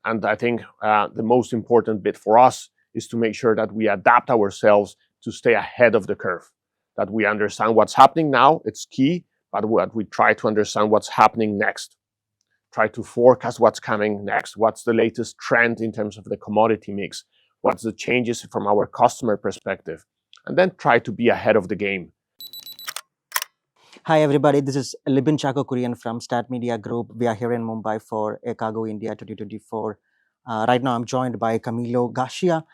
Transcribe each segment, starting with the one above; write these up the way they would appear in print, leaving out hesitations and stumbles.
And I think the most important bit for us is to make sure that we adapt ourselves to stay ahead of the curve, that we understand what's happening now, it's key, but we try to understand what's happening next, try to forecast what's coming next, what's the latest trend in terms of the commodity mix, what's the changes from our customer perspective, and then try to be ahead of the game. Hi everybody, this is Libin Chacko Kurian from Stat Media Group. We are here in Mumbai for IAG Cargo India 2024. Right now I'm joined by Camilo Garcia.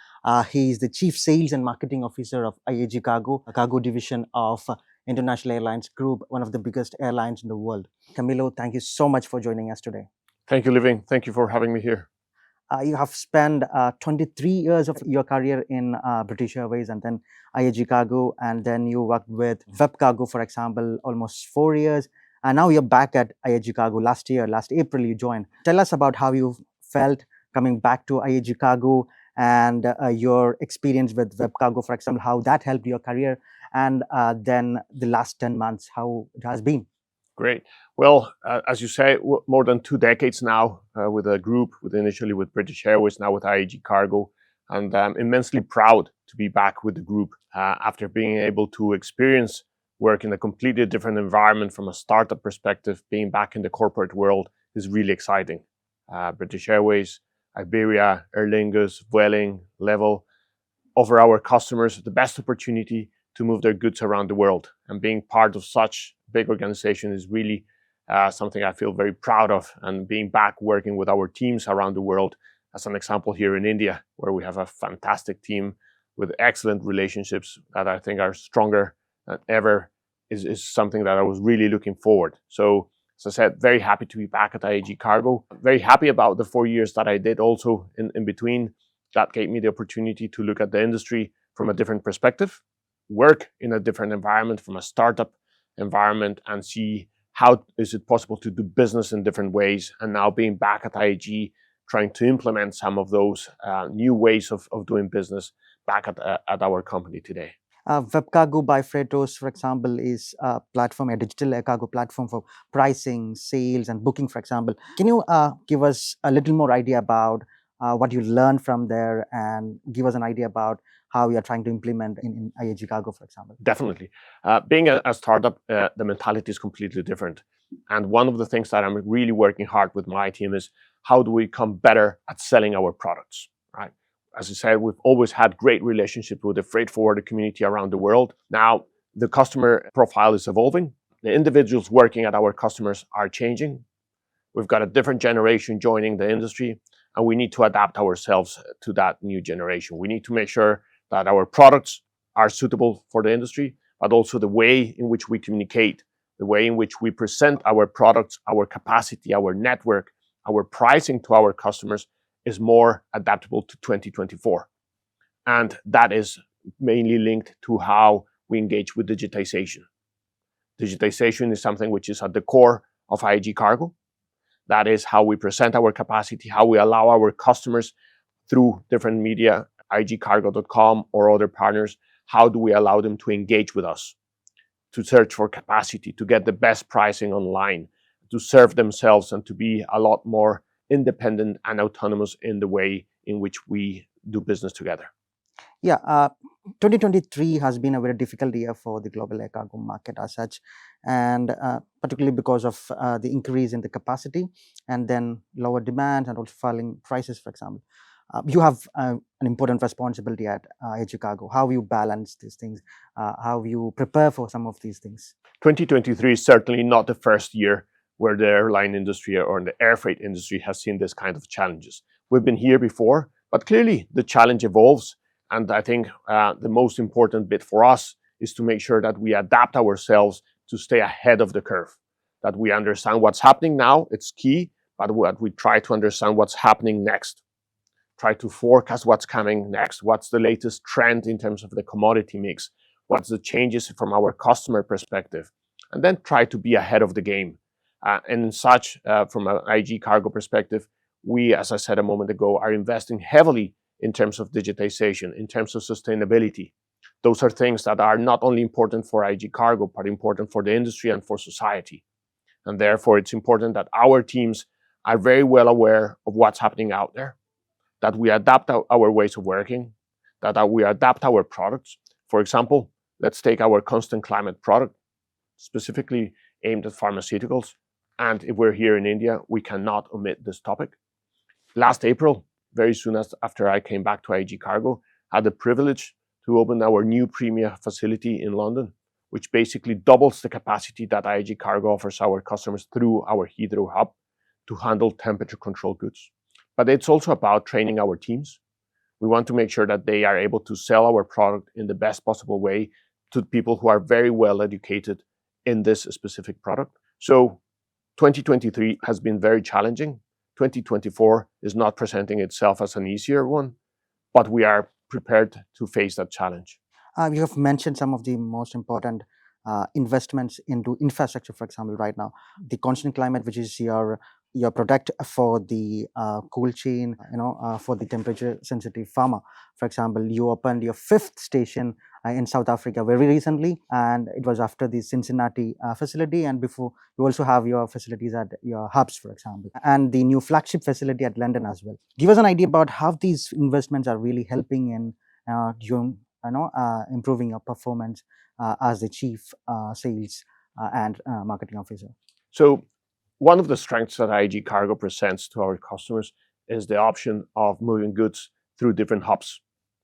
He is the Chief Sales and Marketing Officer of IAG Cargo, a cargo division of International Airlines Group, one of the biggest airlines in the world. Camilo, thank you so much for joining us today. Thank you, Living. Thank you for having me here. You have spent 23 years of your career in British Airways and then IAG Cargo, and then you worked with WebCargo, for example, almost 4 years. And now you're back at IAG Cargo. Last April, you joined. Tell us about how you felt coming back to IAG Cargo and your experience with WebCargo, for example, how that helped your career, and then the last 10 months, how it has been. Great. Well, as you say, more than 2 decades now with a group, initially with British Airways, now with IAG Cargo, and I'm immensely proud to be back with the group after being able to experience work in a completely different environment from a startup perspective. Being back in the corporate world is really exciting. British Airways, Iberia, Aer Lingus, Vueling, Level offer our customers the best opportunity to move their goods around the world, and being part of such big organization is really something I feel very proud of, and being back working with our teams around the world, as an example here in India, where we have a fantastic team with excellent relationships that I think are stronger than ever, is something that I was really looking forward. So, as I said, very happy to be back at IAG Cargo. Very happy about the 4 years that I did also in between. That gave me the opportunity to look at the industry from a different perspective, work in a different environment from a startup environment, and see how is it possible to do business in different ways. And now being back at IAG, trying to implement some of those new ways of doing business back at our company today. WebCargo by Freightos, for example, is a platform, a digital air cargo platform for pricing, sales, and booking, for example. Can you give us a little more idea about what you learned from there, and give us an idea about how you are trying to implement in IAG Cargo, for example? Definitely. Being a startup, the mentality is completely different. And one of the things that I'm really working hard with my team is how do we become better at selling our products, right? As I said, we've always had great relationship with the freight forwarder community around the world. Now, the customer profile is evolving. The individuals working at our customers are changing. We've got a different generation joining the industry, and we need to adapt ourselves to that new generation. We need to make sure that our products are suitable for the industry, but also the way in which we communicate, the way in which we present our products, our capacity, our network, our pricing to our customers is more adaptable to 2024. And that is mainly linked to how we engage with digitization. Digitization is something which is at the core of IAG Cargo. That is how we present our capacity, how we allow our customers through different media, IAGcargo.com or other partners, how do we allow them to engage with us, to search for capacity, to get the best pricing online, to serve themselves, and to be a lot more independent and autonomous in the way in which we do business together. Yeah, 2023 has been a very difficult year for the global air cargo market as such, and particularly because of the increase in the capacity and then lower demand and also falling prices, for example. You have an important responsibility at IAG Cargo. How you balance these things? How you prepare for some of these things? 2023 is certainly not the first year where the airline industry or the air freight industry has seen this kind of challenges. We've been here before, but clearly the challenge evolves. And I think the most important bit for us is to make sure that we adapt ourselves to stay ahead of the curve, that we understand what's happening now, it's key, but we try to understand what's happening next, try to forecast what's coming next, what's the latest trend in terms of the commodity mix, what's the changes from our customer perspective, and then try to be ahead of the game. And such, from an IAG Cargo perspective, we, as I said a moment ago, are investing heavily in terms of digitization, in terms of sustainability. Those are things that are not only important for IAG Cargo, but important for the industry and for society. And therefore, it's important that our teams are very well aware of what's happening out there, that we adapt our ways of working, that we adapt our products. For example, let's take our constant climate product, specifically aimed at pharmaceuticals. And if we're here in India, we cannot omit this topic. Last April, very soon after I came back to IAG Cargo, had the privilege to open our new Premier facility in London, which basically doubles the capacity that IAG Cargo offers our customers through our Heathrow hub to handle temperature-controlled goods. But it's also about training our teams. We want to make sure that they are able to sell our product in the best possible way to people who are very well educated in this specific product. So 2023 has been very challenging. 2024 is not presenting itself as an easier one, but we are prepared to face that challenge. You have mentioned some of the most important investments into infrastructure, for example, right now. The constant climate, which is your product for the cold chain, for the temperature sensitive pharma. For example, you opened your 5th station in South Africa very recently, and it was after the Cincinnati facility, and before you also have your facilities at your hubs, for example, and the new flagship facility at London as well. Give us an idea about how these investments are really helping in improving your performance as the chief sales and marketing officer. So one of the strengths that IAG Cargo presents to our customers is the option of moving goods through different hubs,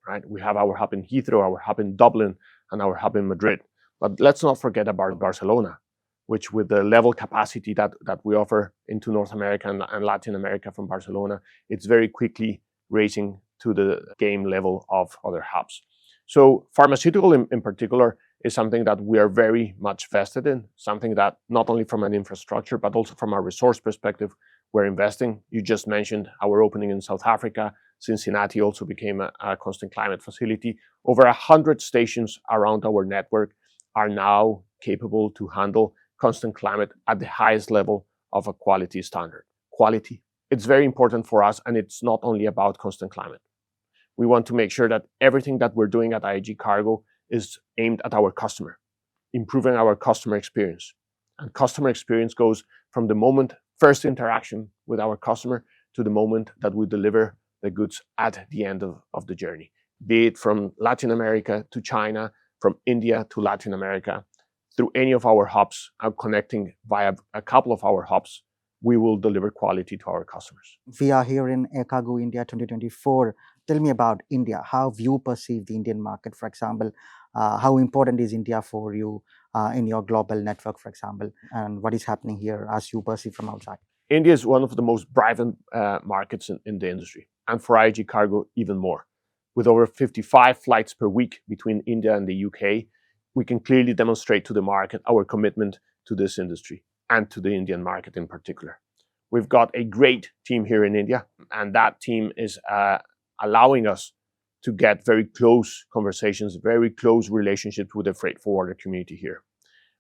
right? We have our hub in Heathrow, our hub in Dublin, and our hub in Madrid. But let's not forget about Barcelona, which with the level capacity that we offer into North America and Latin America from Barcelona, it's very quickly raising to the game level of other hubs. So pharmaceutical in particular is something that we are very much vested in, something that not only from an infrastructure, but also from a resource perspective, we're investing. You just mentioned our opening in South Africa. Cincinnati also became a constant climate facility. Over 100 stations around our network are now capable to handle constant climate at the highest level of a quality standard. Quality. It's very important for us, and it's not only about constant climate. We want to make sure that everything that we're doing at IAG Cargo is aimed at our customer, improving our customer experience. And customer experience goes from the moment first interaction with our customer to the moment that we deliver the goods at the end of the journey, be it from Latin America to China, from India to Latin America, through any of our hubs, connecting via a couple of our hubs, we will deliver quality to our customers. We are here in Air Cargo India 2024. Tell me about India. How you perceive the Indian market, for example? How important is India for you in your global network, for example? And what is happening here as you perceive from outside? India is one of the most vibrant markets in the industry, and for IAG Cargo, even more. With over 55 flights per week between India and the UK, we can clearly demonstrate to the market our commitment to this industry and to the Indian market in particular. We've got a great team here in India, and that team is allowing us to get very close conversations, very close relationships with the freight forwarder community here.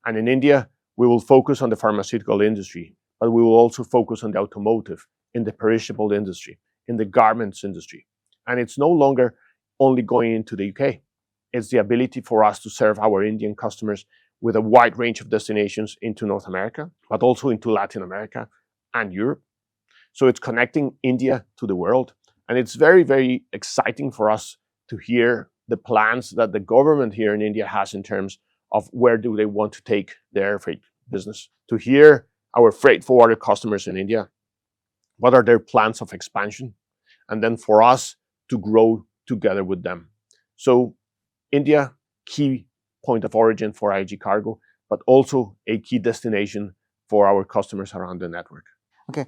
And in India, we will focus on the pharmaceutical industry, but we will also focus on the automotive, in the perishable industry, in the garments industry. And it's no longer only going into the UK. It's the ability for us to serve our Indian customers with a wide range of destinations into North America, but also into Latin America and Europe. So it's connecting India to the world. And it's very, very exciting for us to hear the plans that the government here in India has in terms of where do they want to take their freight business. To hear our freight forwarder customers in India, what are their plans of expansion? And then for us to grow together with them. So India, key point of origin for IAG Cargo, but also a key destination for our customers around the network. Okay,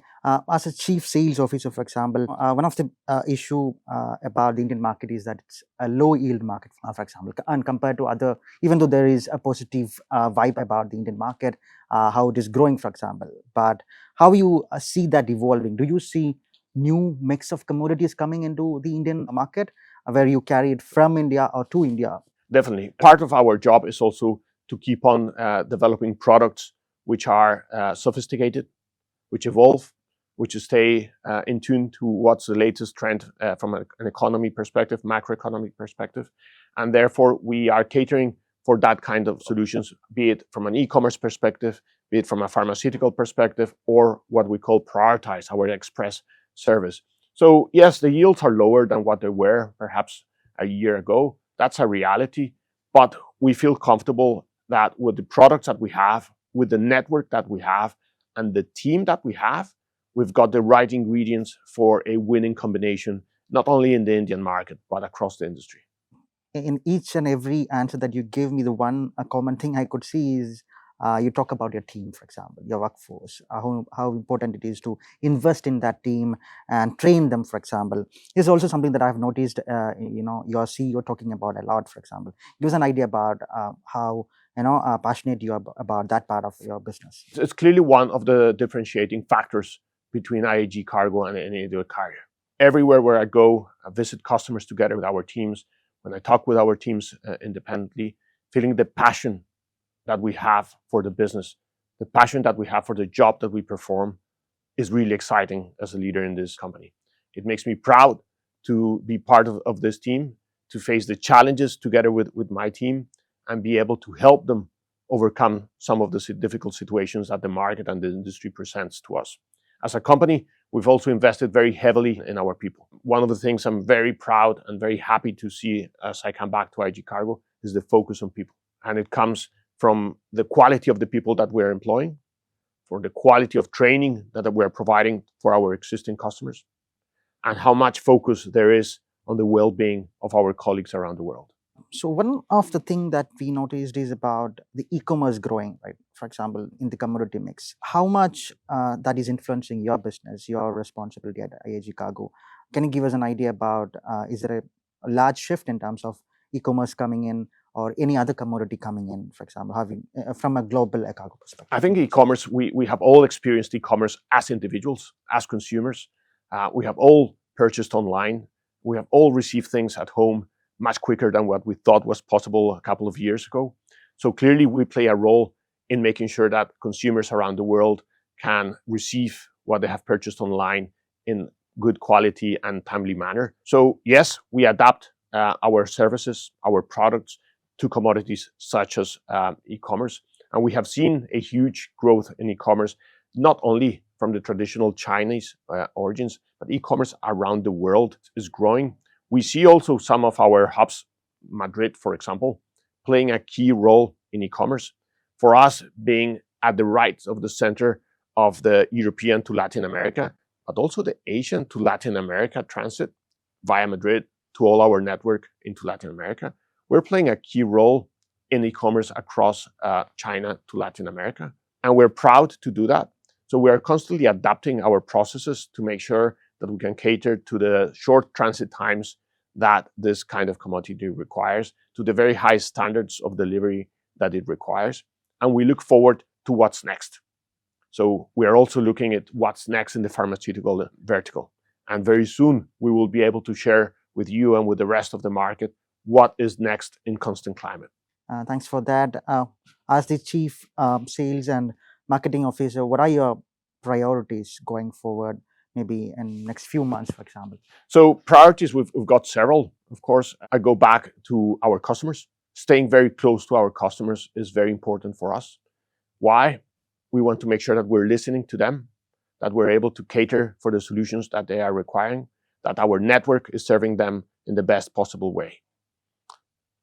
as a chief sales officer, for example, one of the issue about the Indian market is that it's a low yield market, for example, and compared to other, even though there is a positive vibe about the Indian market, how it is growing, for example, but how you see that evolving? Do you see new mix of commodities coming into the Indian market where you carry it from India or to India? Definitely. Part of our job is also to keep on developing products which are sophisticated, which evolve, which stay in tune to what's the latest trend from an economy perspective, macroeconomic perspective. And therefore, we are catering for that kind of solutions, be it from an e-commerce perspective, be it from a pharmaceutical perspective or what we call prioritize, our express service. So yes, the yields are lower than what they were perhaps a year ago. That's a reality, but we feel comfortable that with the products that we have, with the network that we have, and the team that we have, we've got the right ingredients for a winning combination, not only in the Indian market, but across the industry. In each and every answer that you gave me, the one common thing I could see is you talk about your team, for example, your workforce, how important it is to invest in that team and train them, for example. This is also something that I've noticed, your CEO talking about a lot, for example. Give us an idea about how, passionate you are about that part of your business. It's clearly one of the differentiating factors between IAG Cargo and any other carrier. Everywhere where I go, I visit customers together with our teams. When I talk with our teams independently, feeling the passion that we have for the business, the passion that we have for the job that we perform is really exciting as a leader in this company. It makes me proud to be part of this team, to face the challenges together with my team and be able to help them overcome some of the difficult situations that the market and the industry presents to us. As a company, we've also invested very heavily in our people. One of the things I'm very proud and very happy to see as I come back to IAG Cargo is the focus on people. And it comes from the quality of the people that we're employing, for the quality of training that we're providing for our existing customers, and how much focus there is on the well-being of our colleagues around the world. So one of the things that we noticed is about the e-commerce growing, right? For example, in the commodity mix, how much that is influencing your business, your responsibility at IAG Cargo. Can you give us an idea about, is there a large shift in terms of e-commerce coming in or any other commodity coming in, for example, having from a global cargo perspective? I think e-commerce, we have all experienced e-commerce as individuals, as consumers. We have all purchased online. We have all received things at home much quicker than what we thought was possible a couple of years ago. So clearly we play a role in making sure that consumers around the world can receive what they have purchased online in good quality and timely manner. So yes, we adapt our services, our products to commodities such as e-commerce. And we have seen a huge growth in e-commerce, not only from the traditional Chinese origins, but e-commerce around the world is growing. We see also some of our hubs, Madrid, for example, playing a key role in e-commerce. For us, being at the right of the center of the European to Latin America, but also the Asian to Latin America transit via Madrid to all our network into Latin America. We're playing a key role in e-commerce across China to Latin America, and we're proud to do that. So we are constantly adapting our processes to make sure that we can cater to the short transit times that this kind of commodity requires, to the very high standards of delivery that it requires. And we look forward to what's next. So we are also looking at what's next in the pharmaceutical vertical. And very soon we will be able to share with you and with the rest of the market what is next in Constant Climate. Thanks for that. As the Chief Sales and Marketing Officer, what are your priorities going forward, maybe in next few months, for example? So priorities, we've got several. Of course, I go back to our customers. Staying very close to our customers is very important for us. Why? We want to make sure that we're listening to them, that we're able to cater for the solutions that they are requiring, that our network is serving them in the best possible way.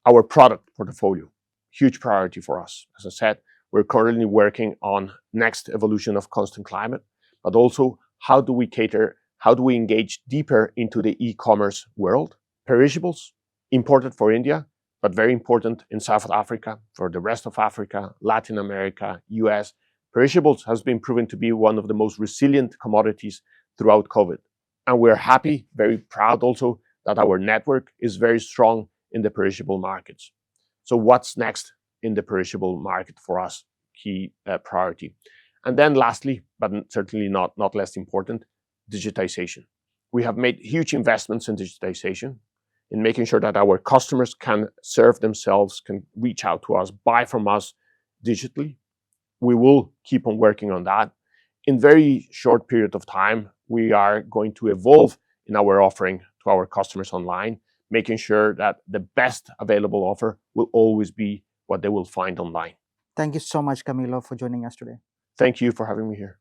Our product portfolio, huge priority for us. As I said, we're currently working on next evolution of Constant Climate, but also how do we cater, how do we engage deeper into the e-commerce world? Perishables, important for India, but very important in South Africa, for the rest of Africa, Latin America, US. Perishables has been proven to be one of the most resilient commodities throughout COVID. And we're happy, very proud also, that our network is very strong in the perishable markets. So what's next in the perishable market for us? Key priority. And then lastly, but certainly not less important, digitization. We have made huge investments in digitization, in making sure that our customers can serve themselves, can reach out to us, buy from us digitally. We will keep on working on that. In very short period of time, we are going to evolve in our offering to our customers online, making sure that the best available offer will always be what they will find online. Thank you so much, Camilo, for joining us today. Thank you for having me here.